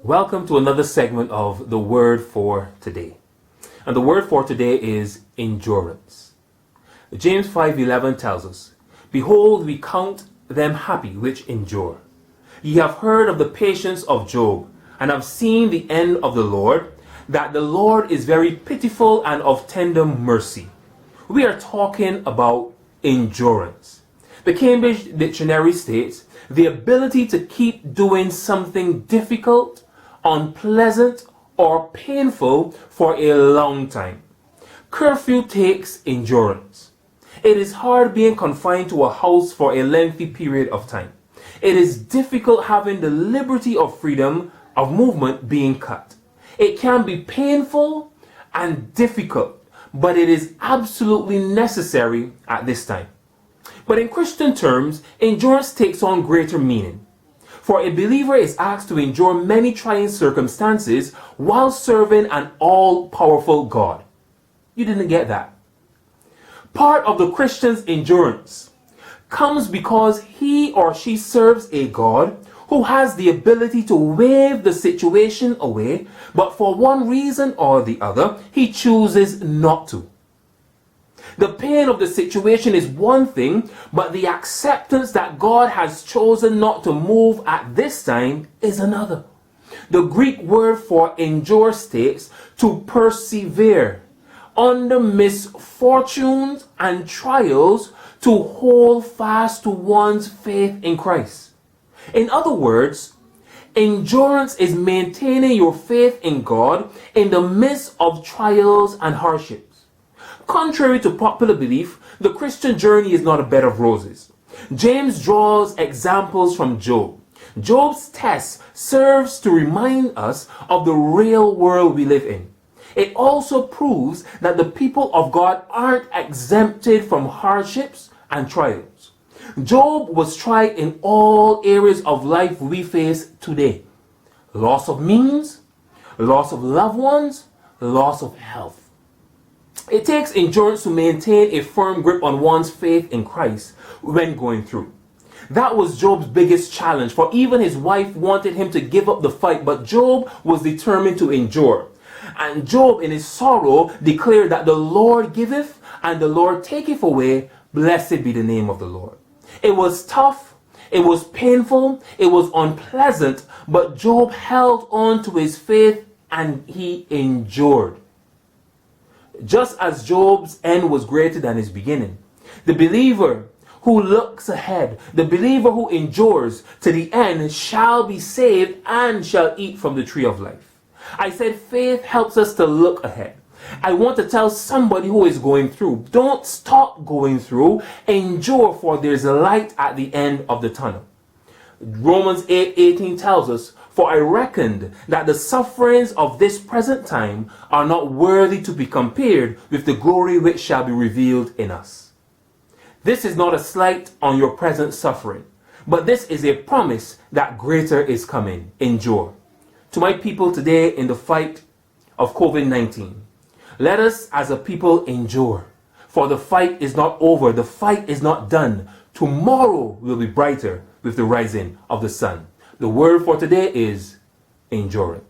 Welcome to another segment of the Word for Today. And the word for today is endurance. James 5:11 tells us, "Behold, we count them happy which endure. Ye have heard of the patience of Job, and have seen the end of the Lord, that the Lord is very pitiful and of tender mercy." We are talking about endurance. The Cambridge Dictionary states, the ability to keep doing something difficult, unpleasant, or painful for a long time. Curfew takes endurance. It is hard being confined to a house for a lengthy period of time. It is difficult having the liberty of freedom of movement being cut. It can be painful and difficult, but it is absolutely necessary at this time. But in Christian terms, endurance takes on greater meaning. For a believer is asked to endure many trying circumstances while serving an all-powerful God. You didn't get that. Part of the Christian's endurance comes because he or she serves a God who has the ability to wave the situation away, but for one reason or the other, he chooses not to. The pain of the situation is one thing, but the acceptance that God has chosen not to move at this time is another. The Greek word for endure states to persevere under misfortunes and trials, to hold fast to one's faith in Christ. In other words, endurance is maintaining your faith in God in the midst of trials and hardships. Contrary to popular belief, the Christian journey is not a bed of roses. James draws examples from Job. Job's test serves to remind us of the real world we live in. It also proves that the people of God aren't exempted from hardships and trials. Job was tried in all areas of life we face today. Loss of means, loss of loved ones, loss of health. It takes endurance to maintain a firm grip on one's faith in Christ when going through. That was Job's biggest challenge, for even his wife wanted him to give up the fight, but Job was determined to endure. And Job, in his sorrow, declared that the Lord giveth and the Lord taketh away. Blessed be the name of the Lord. It was tough, it was painful, it was unpleasant, but Job held on to his faith and he endured. Just as Job's end was greater than his beginning, the believer who looks ahead, the believer who endures to the end shall be saved and shall eat from the tree of life. I said faith helps us to look ahead. I want to tell somebody who is going through, don't stop going through, endure, for there's a light at the end of the tunnel. Romans 8:18 tells us, "For I reckoned that the sufferings of this present time are not worthy to be compared with the glory which shall be revealed in us." This is not a slight on your present suffering, but this is a promise that greater is coming. Endure. To my people today in the fight of COVID-19, let us as a people endure. For the fight is not over, the fight is not done. Tomorrow will be brighter with the rising of the sun. The word for today is endurance.